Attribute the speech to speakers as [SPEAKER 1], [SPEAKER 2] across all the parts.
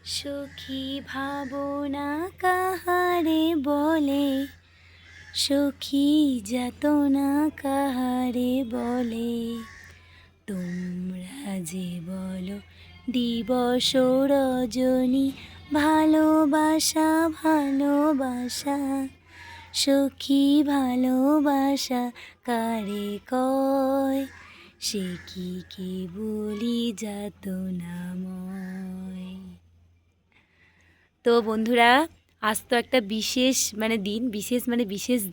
[SPEAKER 1] সখী ভাবনা কাহারে বলে, সখী যাতনা কাহারে বলে। তোমরা যে বলো দিবস রজনী, ভালোবাসা ভালোবাসা। সখী ভালোবাসা কারে কয়, সে কি কেবলি যাতনাময়। তো বন্ধুরা, আজ তো একটা বিশেষ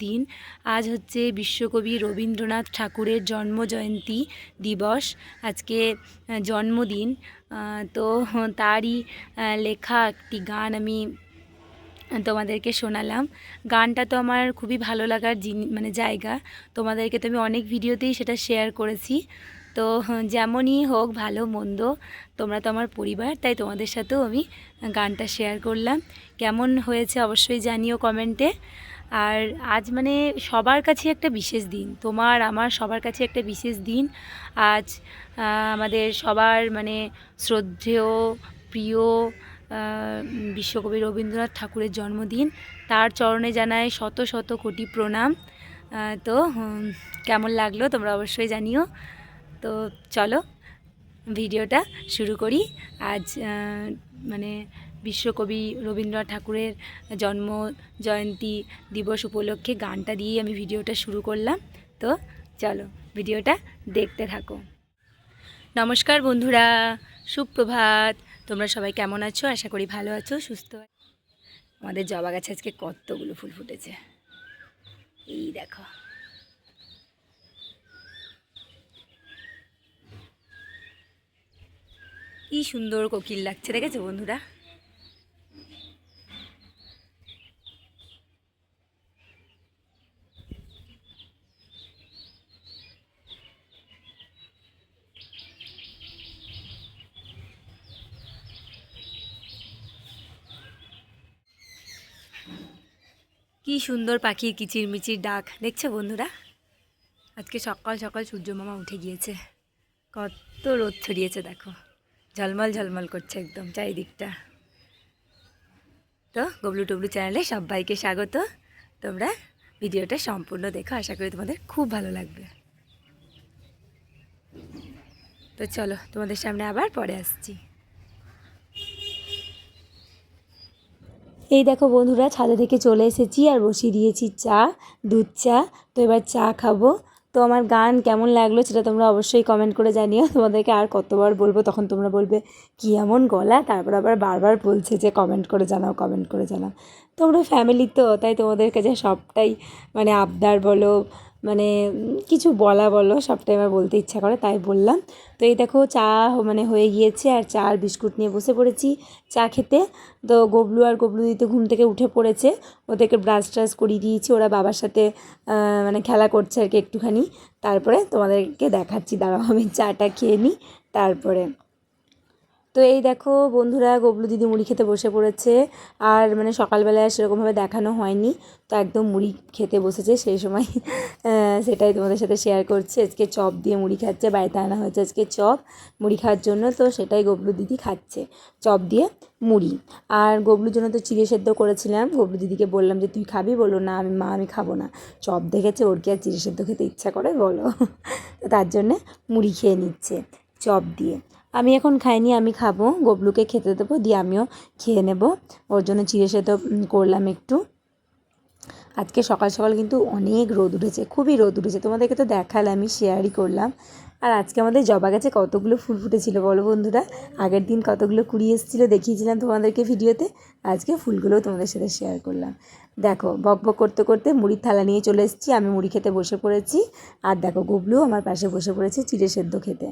[SPEAKER 1] দিন। আজ হচ্ছে বিশ্বকবি রবীন্দ্রনাথ ঠাকুরের জন্মজয়ন্তী দিবস। আজকে জন্মদিন। তো তারই লেখা একটি গান আমি তোমাদেরকে শোনালাম। গানটা তো আমার খুবই ভালো লাগার জায়গা। তোমাদেরকে তো আমি অনেক ভিডিওতেই সেটা শেয়ার করেছি। তো যেমনই হোক, ভালো মন্দ, তোমরা তো আমার পরিবার, তাই তোমাদের সাথেও আমি গানটা শেয়ার করলাম। কেমন হয়েছে অবশ্যই জানিও কমেন্টে। আর আজ সবার কাছে একটা বিশেষ দিন, তোমার আমার সবার কাছে একটা বিশেষ দিন। আজ আমাদের সবার শ্রদ্ধেয় প্রিয় বিশ্বকবি রবীন্দ্রনাথ ঠাকুরের জন্মদিন। তার চরণে জানায় শত শত কোটি প্রণাম। তো কেমন লাগলো তোমরা অবশ্যই জানিও। তো চলো ভিডিওটা শুরু করি। আজ বিশ্বকবি রবীন্দ্রনাথ ঠাকুরের জন্ম জয়ন্তী দিবস উপলক্ষে গানটা দিয়েই আমি ভিডিওটা শুরু করলাম। তো চলো ভিডিওটা দেখতে থাকো। নমস্কার বন্ধুরা, সুপ্রভাত। তোমরা সবাই কেমন আছো? আশা করি ভালো আছো, সুস্থ। আমাদের জবা গাছে আজকে কতগুলো ফুল ফুটেছে, এই দেখো। কি সুন্দর কোকিল লাগছে, দেখেছো বন্ধুরা? কি সুন্দর পাখির কিচিরমিচির ডাক, দেখছো বন্ধুরা? আজকে সকাল সকাল সূর্য মামা উঠে গিয়েছে। কত রোদ ছড়িয়েছে দেখো, ঝলমল ঝলমল করছে একদম চারিদিকটা। তো গবলু টবলু চ্যানেলে সবাইকে স্বাগত। তোমরা ভিডিওটা সম্পূর্ণ দেখো, আশা করি তোমাদের খুব ভালো লাগবে। তো চলো তোমাদের সামনে আবার পরে আসছি। এই দেখো বন্ধুরা, ছাদে থেকে চলে এসেছি আর বসিয়ে দিয়েছি চা, দুধ চা। তো এবার চা খাবো। তো আমার গান কেমন লাগলো সেটা তোমরা অবশ্যই কমেন্ট করে জানিও। তোমাদেরকে আর কতবার বলবো, তখন তোমরা বলবে কী এমন গলা, তারপর আবার বারবার বলছে যে কমেন্ট করে জানাও, কমেন্ট করে জানাও। তোমরা ফ্যামিলি তো, তাই তোমাদের কাছে সবটাই আবদার বলো, কিছু বলা বলো, সবটাই আমার বলতে ইচ্ছা করে, তাই বললাম। তো এই দেখো চা হয়ে গিয়েছে, আর চা আর বিস্কুট নিয়ে বসে পড়েছি চা খেতে। তো গবলু দিতে ঘুম থেকে উঠে পড়েছে, ওদেরকে ব্রাশ ট্রাশ করিয়ে দিয়েছি। ওরা বাবার সাথে খেলা করছে আর কি একটুখানি। তারপরে তোমাদেরকে দেখাচ্ছি, দাঁড়াও আমি চাটা খেয়ে নিই তারপরে। তো এই দেখো বন্ধুরা, গবলু দিদি মুড়ি খেতে বসে পড়েছে। আর সকালবেলায় সেরকমভাবে দেখানো হয়নি, তো একদম মুড়ি খেতে বসেছে সেই সময়। সেটাই তোমাদের সাথে শেয়ার করছি। আজকে চপ দিয়ে মুড়ি খাচ্ছে, বাড়িতে আনা হয়েছে আজকে চপ মুড়ি খাওয়ার জন্য। তো সেটাই গবলু দিদি খাচ্ছে, চপ দিয়ে মুড়ি। আর গবলুর জন্য তো চিড়ে সেদ্ধ করেছিলাম। গবলু দিদিকে বললাম যে তুই খাবি, বললো না আমি খাবো না। চপ দেখেছে, ওর কি আর চিড়ে সেদ্ধ খেতে ইচ্ছা করে বলো? তো তার জন্যে মুড়ি খেয়ে নিচ্ছে চপ দিয়ে। আমি এখন খাইনি, আমি খাবো, গবলুকে খেতে দেবো, দিয়ে আমিও খেয়ে নেব। ওর জন্য চিড়ে সেদ্ধ করলাম একটু। আজকে সকাল সকাল কিন্তু অনেক রোদ উঠেছে, খুবই রোদ উঠেছে। তোমাদেরকে তো দেখালাম, আমি শেয়ারই করলাম। আর আজকে আমাদের জবা গাছে কতগুলো ফুল ফুটেছিল বলো বন্ধুরা? আগের দিন কতগুলো কুড়ি এসেছিলো, দেখিয়েছিলাম তোমাদেরকে ভিডিওতে। আজকে ফুলগুলোও তোমাদের সাথে শেয়ার করলাম। দেখো বক বক করতে করতে মুড়ির থালা নিয়ে চলে এসেছি, আমি মুড়ি খেতে বসে পড়েছি। আর দেখো গবলু আমার পাশে বসে পড়েছে চিড়ে সেদ্ধ খেতে।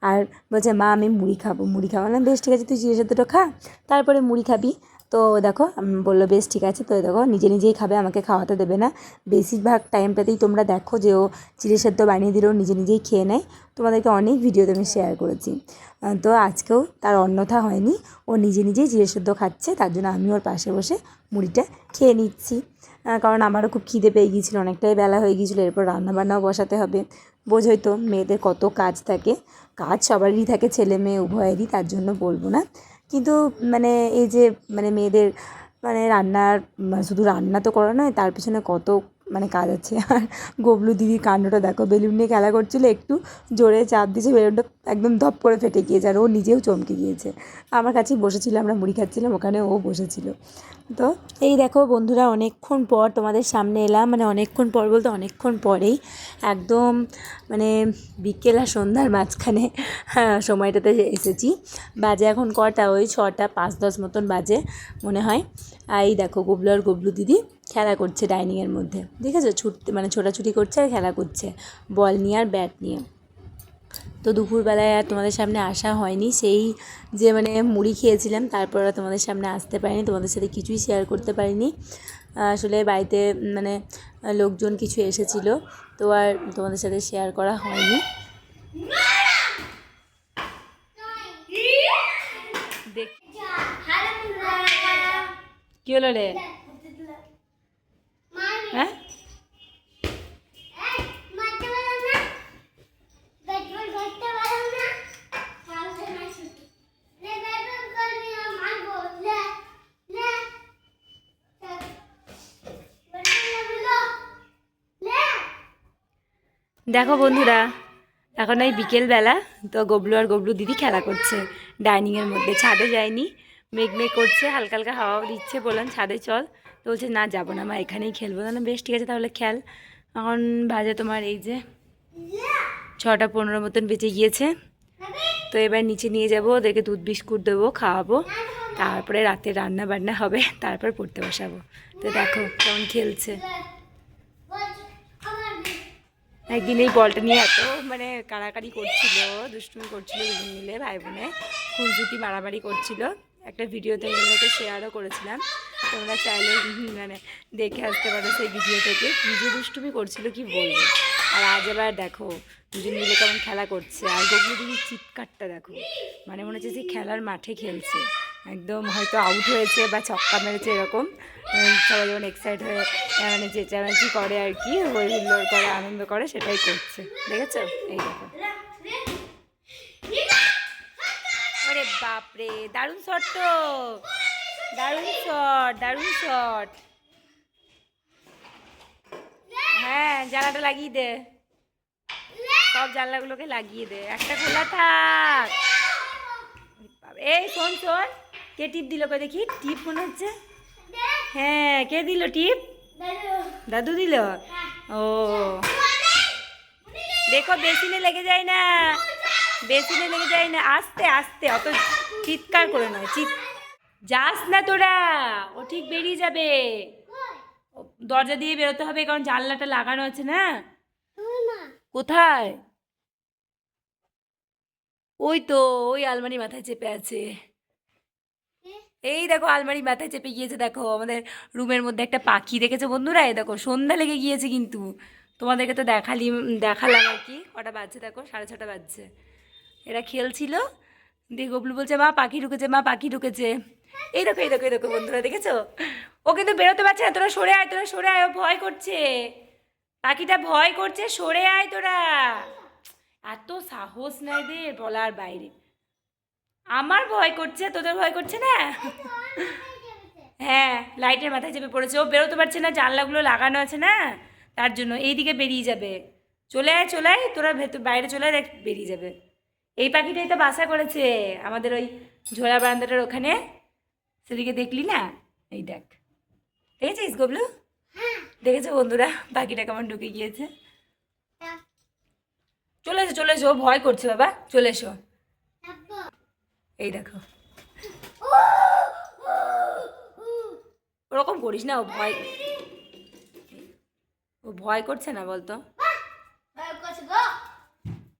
[SPEAKER 1] আর বলছে মা আমি মুড়ি খাবো, মুড়ি খাবো না। বেশ ঠিক আছে, তুই চিড়ে সেদ্ধটা খা, তারপরে মুড়ি খাবি। তো দেখো বললো বেশ ঠিক আছে। তো দেখো নিজে নিজেই খাবে, আমাকে খাওয়াতে দেবে না। বেশিরভাগ টাইমটাতেই তোমরা দেখো যে ও চিড়ে সেদ্ধ বানিয়ে দিলেও নিজে নিজেই খেয়ে নেয়। তোমাদেরকে অনেক ভিডিওতে আমি শেয়ার করেছি। তো আজকেও তার অন্যথা হয়নি, ও নিজে নিজেই চিড়ে সেদ্ধ খাচ্ছে। তার জন্য আমি ওর পাশে বসে মুড়িটা খেয়ে নিচ্ছি। কারণ আমারও খুব খিদে পেয়ে গিয়েছিলো, অনেকটাই বেলা হয়ে গিয়েছিলো। এরপর রান্নাবান্নাও বসাতে হবে, বোঝোই তো মেয়েদের কত কাজ থাকে। কাজ সবারই থাকে, ছেলে মেয়ে উভয়েরই, তার জন্য বলবো না। কিন্তু মানে এই যে মানে মেয়েদের মানে রান্নার শুধু রান্না তো করা নয়, তার পিছনে কত মানে কাজ আছে। আর গবলু দিদির কাণ্ডটা দেখো, বেলুন নিয়ে খেলা করছিলো, একটু জোরে চাপ দিয়েছে, বেলুনটা একদম ধপ করে ফেটে গিয়েছে, আর ও নিজেও চমকে গিয়েছে। আমার কাছেই বসেছিল, আমরা মুড়ি খাচ্ছিলাম, ওখানে ও বসেছিল। তো এই দেখো বন্ধুরা, অনেকক্ষণ পর তোমাদের সামনে এলাম, মানে অনেকক্ষণ পর বলতে অনেকক্ষণ পরেই, একদম মানে বিকেল আর সন্ধ্যার মাঝখানে সময়টাতে এসেছি। বাজে এখন কটা, ওই 6টা 5-10 মতন বাজে মনে হয়। আর এই দেখো গবলু আর গবলু দিদি খেলা করছে ডাইনিংয়ের মধ্যে, দেখেছো? মানে ছোটাছুটি করছে আর খেলা করছে বল নিয়ে আর ব্যাট নিয়ে। তো দুপুরবেলায় আর তোমাদের সামনে আসা হয়নি, সেই যে মানে মুড়ি খেয়েছিলাম, তারপর আর তোমাদের সামনে আসতে পারিনি, তোমাদের সাথে কিছুই শেয়ার করতে পারিনি। আসলে বাড়িতে মানে লোকজন কিছু এসেছিলো, তো আর তোমাদের সাথে শেয়ার করা হয়নি। দেখ কি হলো রে? হ্যাঁ দেখো বন্ধুরা, এখন এই বিকেলবেলা, তো গবলু আর গবলু দিদি খেলা করছে ডাইনিংয়ের মধ্যে, ছাদে যায়নি, মেঘ মেঘ করছে, হালকা হালকা হাওয়াও দিচ্ছে, বললাম ছাদে চল, তো বলছে না যাবো না, মা এখানেই খেলবো। না বেশ ঠিক আছে তাহলে খেল। এখন বাজে তোমার এই যে 6টা 15 মতন বেঁচে গিয়েছে। তো এবার নিচে নিয়ে যাবো, ওদেরকে দুধ বিস্কুট দেবো, খাওয়াবো, তারপরে রাতে রান্না বান্না হবে, তারপর পড়তে বসাবো। তো দেখো কেমন খেলছে। একদিন এই বলটা নিয়ে এত মানে কাড়াকাড়ি করছিল, দুষ্টুমি করছিল, দুজন মিলে ভাই বোনে খুঁজুতি মারামারি করছিল। একটা ভিডিওতে এগুলোকে শেয়ারও করেছিলাম, তোমরা চাইলে মানে দেখে আসতে পারো সেই ভিডিও থেকে, কী যে দুষ্টুমি করছিল কি বলবো। আর আজ এবার দেখো দুজন মিলে কেমন খেলা করছে, আর গবলু দিদির চিৎকারটা দেখো, মানে মনে হচ্ছে যে খেলার মাঠে খেলছে, একদম হয়তো আউট হয়েছে বা ছক্কা মেরেছে এরকম। সবাই যেমন এক্সাইট হয়ে মানে চেঁচামেচি করে আর কি, হই হুল্লোড় করে, আনন্দ করে, সেটাই করছে, দেখেছো? এই দেখো, আরে বাপরে, দারুণ শট তো, দারুণ শট, দারুণ শট। হ্যাঁ জানলাটা লাগিয়ে দে, সব জানলাগুলোকে লাগিয়ে দে, একটা খোলা থাক। এই শোন শোন, কে টিপ দিল কই দেখি? টিপ মনে হচ্ছে, হ্যাঁ কে দিল টিপ? দাদু দিল। ও দেখো বেসিনে লেগে যায় না, বেসিনে লেগে যায় না, আস্তে আস্তে, অত চিৎকার করে নয়, যাস না তোরা, ও ঠিক বেরিয়ে যাবে। দরজা দিয়ে বেরোতে হবে, কারণ জানলাটা লাগানো আছে না। কোথায়? ওই তো, ওই আলমারি মাথায় চেপে আছে, এই দেখো আলমারি মাথায় চেপে গিয়েছে। দেখো আমাদের রুমের মধ্যে একটা পাখি দেখেছো বন্ধুরা? এই দেখো সন্ধ্যা লেগে গিয়েছে, কিন্তু তোমাদেরকে তো দেখালাম আর কি। কটা বাজছে দেখো, 6:30 বাজছে। এরা খেলছিল, দিয়ে গবলু বলছে মা পাখি ঢুকেছে, মা পাখি ঢুকেছে। এই দেখো এই দেখো এই দেখো বন্ধুরা, দেখেছো? ও কিন্তু বেরোতে পারছে না, তোরা সরে আয়, তোরা সরে আয়, ও ভয় করছে, পাখিটা ভয় করছে, সরে আয় তোরা। এত সাহস নাই রে, বলার বাইরে। আমার ভয় করছে, তোদের ভয় করছে না? হ্যাঁ লাইটের মাথায় চেপে পড়েছে, ও বেরোতে পারছে না, জানলাগুলো লাগানো আছে না, তার জন্য এইদিকে বেরিয়ে যাবে। চলে আয় চলে আয়, তোরা ভেতর বাইরে চলে আয়, দেখ বেরিয়ে যাবে। এই পাখিটাই তো বাসা করেছে আমাদের ওই ঝোলা বারান্দাটার ওখানে, সেদিকে দেখলি না? এই দেখ, দেখেছিস গবলু? দেখেছো বন্ধুরা পাখিটা কেমন ঢুকে গিয়েছে? চলে এসো চলে এসো, ও ভয় করছে বাবা, চলে এসো। এই দেখো, ওরকম করিস না, ও ভয় করছে না বলতো,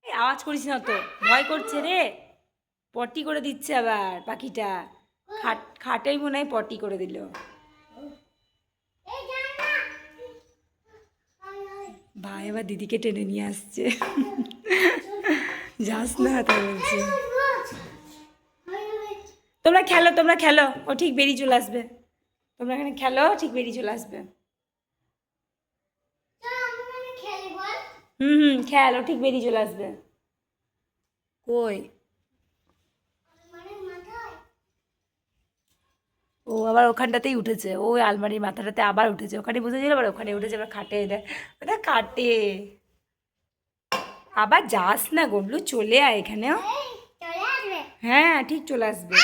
[SPEAKER 1] এই আওয়াজ করিস না তো, ভয় করছে রে, পটি করে দিচ্ছে আবার পাখিটা, খাটেই মনে হয় পটি করে দিল। ভাই এবার দিদিকে টেনে নিয়ে আসছে, যাস না তাই বলছে। তোমরা খেলো তোমরা খেলো, ও ঠিক বেরিয়ে চলে আসবে, তোমরা এখানে খেলো, ঠিক বেরিয়ে চলে আসবে। হুম খেল, ও ঠিক বেরিয়ে চলে আসবে। কই ও আবার ওখানটাতেই উঠেছে, ওই আলমারির মাথাটাতে আবার উঠেছে, ওখানে বুঝেছিল আবার ওখানে উঠেছে, এবার খাটে দেয়, ওটা কাটে। আবার যাস না গবলু, চলে আয় এখানেও। হ্যাঁ ঠিক চলে আসবে।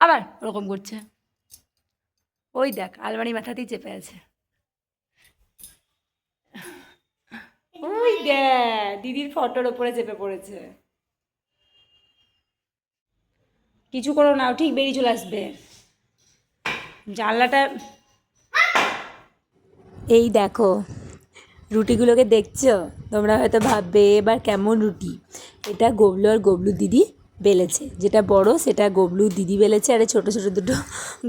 [SPEAKER 1] আবার ওরকম করছে, ওই দেখ আলমারি মাথাতেই চেপে আছে। ওই দেখ দিদির ফটোর ওপরে চেপে পড়েছে। কিছু করো না, ঠিক বেরিয়ে চলে আসবে। জানলাটা এই দেখো, রুটিগুলোকে দেখছো? তোমরা হয়তো ভাববে এবার কেমন রুটি। এটা গবলু আর গবলু দিদি বেলেছে, যেটা বড় সেটা গবলু দিদি বেলেছে, আর ছোটো ছোটো দুটো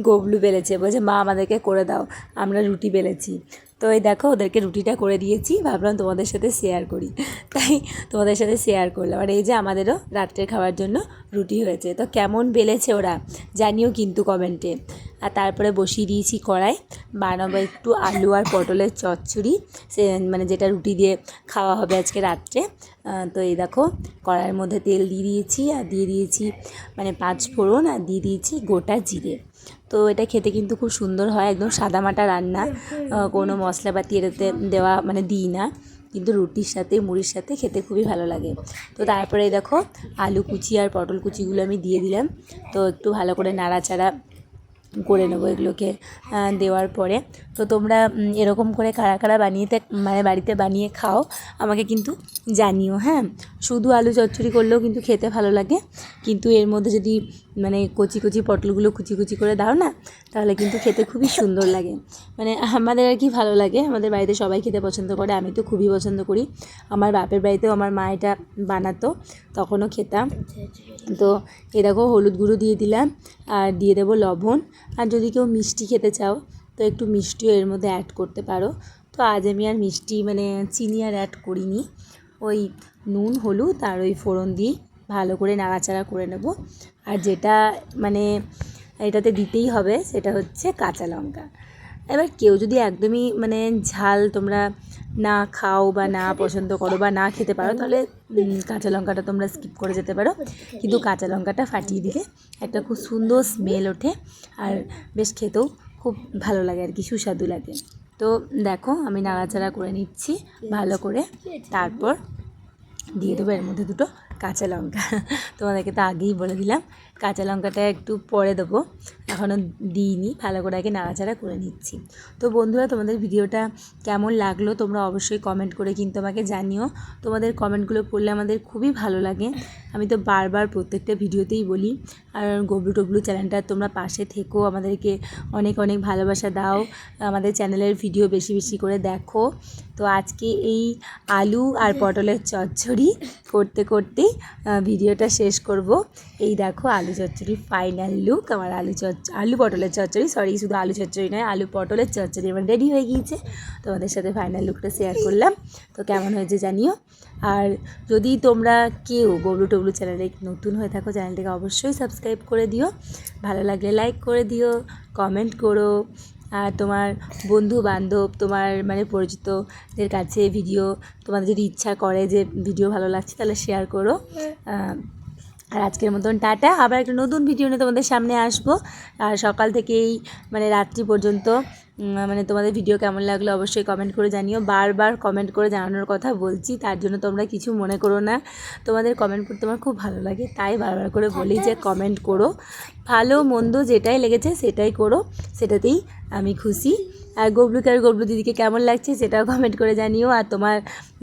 [SPEAKER 1] গবলু বেলেছে। বলছে মা আমাদেরকে করে দাও, আমরা রুটি বেলেছি। তো এই দেখো ওদেরকে রুটিটা করে দিয়েছি, ভাবলাম তোমাদের সাথে শেয়ার করি, তাই তোমাদের সাথে শেয়ার করলাম। আর এই যে আমাদেরও রাত্রের খাওয়ার জন্য রুটি হয়েছে। তো কেমন বেলেছে ওরা জানিও কিন্তু কমেন্টে। আর তারপরে বসিয়ে দিয়েছি কড়াই, বানাবো একটু আলু আর পটলের চচ্চড়ি, সে মানে যেটা রুটি দিয়ে খাওয়া হবে আজকে রাত্রে। তো এই দেখো কড়াইয়ের মধ্যে তেল দিয়ে দিয়েছি, আর দিয়ে দিয়েছি মানে 5 ফোড়ন, আর দিয়ে দিয়েছি গোটা জিরে। তো এটা খেতে কিন্তু খুব সুন্দর হয়, একদম সাদামাটা রান্না, কোনো মশলাপাতি এটাতে দেওয়া মানে দিই না, কিন্তু রুটির সাথে মুড়ির সাথে খেতে খুবই ভালো লাগে। তো তারপরে দেখো আলু কুচি আর পটল কুচিগুলো আমি দিয়ে দিলাম। তো একটু ভালো করে নাড়াচাড়া করে নেবো এগুলোকে দেওয়ার পরে। তো তোমরা এরকম করে কারা কারা মানে বাড়িতে বানিয়ে খাও আমাকে কিন্তু জানিও। হ্যাঁ, শুধু আলু চচ্চড়ি করলেও কিন্তু খেতে ভালো লাগে, কিন্তু এর মধ্যে যদি মানে কচি কচি পটলগুলো কুচি কুচি করে দাও না, তাহলে কিন্তু খেতে খুবই সুন্দর লাগে। মানে আমাদের আর কি ভালো লাগে, আমাদের বাড়িতে সবাই খেতে পছন্দ করে, আমি তো খুবই পছন্দ করি। আমার বাপের বাড়িতেও আমার মা এটা বানাতো, তখনও খেতাম। তো এ দেখো হলুদ গুঁড়ো দিয়ে দিলাম, আর দিয়ে দেবো লবণ। আর যদি কেউ মিষ্টি খেতে চাও তো একটু মিষ্টিও এর মধ্যে অ্যাড করতে পারো। তো আজ আমি আর মিষ্টি মানে চিনি আর অ্যাড করিনি, ওই নুন হলুদ আর ওই ফোড়ন দিয়ে ভালো করে নাড়াচাড়া করে নেব। আর যেটা মানে এটাতে দিতেই হবে সেটা হচ্ছে কাঁচা লঙ্কা। এবার কেউ যদি একদমই মানে ঝাল তোমরা না খাও বা না পছন্দ করো বা না খেতে পারো, তাহলে কাঁচা লঙ্কাটা তোমরা স্কিপ করে যেতে পারো, কিন্তু কাঁচা লঙ্কাটা ফাটিয়ে দিলে একটা খুব সুন্দর স্মেল ওঠে, আর বেশ খেতেও খুব ভালো লাগে আর কি, সুস্বাদু লাগে। তো দেখো আমি নাড়াচাড়া করে নিচ্ছি ভালো করে, তারপর দিয়ে দেবো এর মধ্যে দুটো কাঁচা লঙ্কা। তোমাদেরকে তো আগেই বলে দিলাম, কাঁচা লঙ্কাটা একটু পরে দেবো, এখনও দিইনি, ভালো করে আগে নাড়াচাড়া করে নিচ্ছি। তো বন্ধুরা তোমাদের ভিডিওটা কেমন লাগলো তোমরা অবশ্যই কমেন্ট করে কিন্তু আমাকে জানিও। তোমাদের কমেন্টগুলো পড়লে আমাদের খুবই ভালো লাগে। আমি তো বারবার প্রত্যেকটা ভিডিওতেই বলি, আর গবলু টবলু চ্যানেলটা তোমরা পাশে থেকো, আমাদেরকে অনেক অনেক ভালোবাসা দাও, আমাদের চ্যানেলের ভিডিও বেশি বেশি করে দেখো। তো আজকে এই আলু আর পটলের চচ্চড়ি করতে করতেই ভিডিওটা শেষ করব। এই দেখো আলু চচ্চড়ি ফাইনাল লুক, আমার আলু পটলের চচ্চড়ি, সরি শুধু আলু চচ্চড়ি নয়, আলু পটলের চচ্চড়ি আমার রেডি হয়ে গিয়েছে। তোমাদের সাথে ফাইনাল লুকটা শেয়ার করলাম, তো কেমন হয়েছে জানিও। আর যদি তোমরা কেউ গবলু টবলু চ্যানেলে নতুন হয়ে থাকো, চ্যানেলটাকে অবশ্যই সাবস্ক্রাইব করে দিও, ভালো লাগলে লাইক করে দিও, কমেন্ট করো, আর তোমার বন্ধু বান্ধব তোমার মানে পরিচিতদের কাছে ভিডিও তোমাদের যদি ইচ্ছা করে যে ভিডিও ভালো লাগছে তাহলে শেয়ার করো। আর আজকের মতন টাটা, আবার একটা নতুন ভিডিও নিয়ে তোমাদের সামনে আসবো। আর সকাল থেকেই মানে রাত্রি পর্যন্ত মানে তোমাদের ভিডিও কেমন লাগলো অবশ্যই কমেন্ট করে জানিও। বারবার কমেন্ট করে জানানোর কথা বলছি, তার জন্য তোমরা কিছু মনে করো না, তোমাদের কমেন্ট করতে আমার খুব ভালো লাগে, তাই বারবার করে বলি যে কমেন্ট করো, ভালো মন্দ যেটাই লেগেছে সেটাই করো, সেটাতেই আমি খুশি। আর গবলু দিদিকে কেমন লাগছে সেটাও কমেন্ট করে জানিও। আর তোমার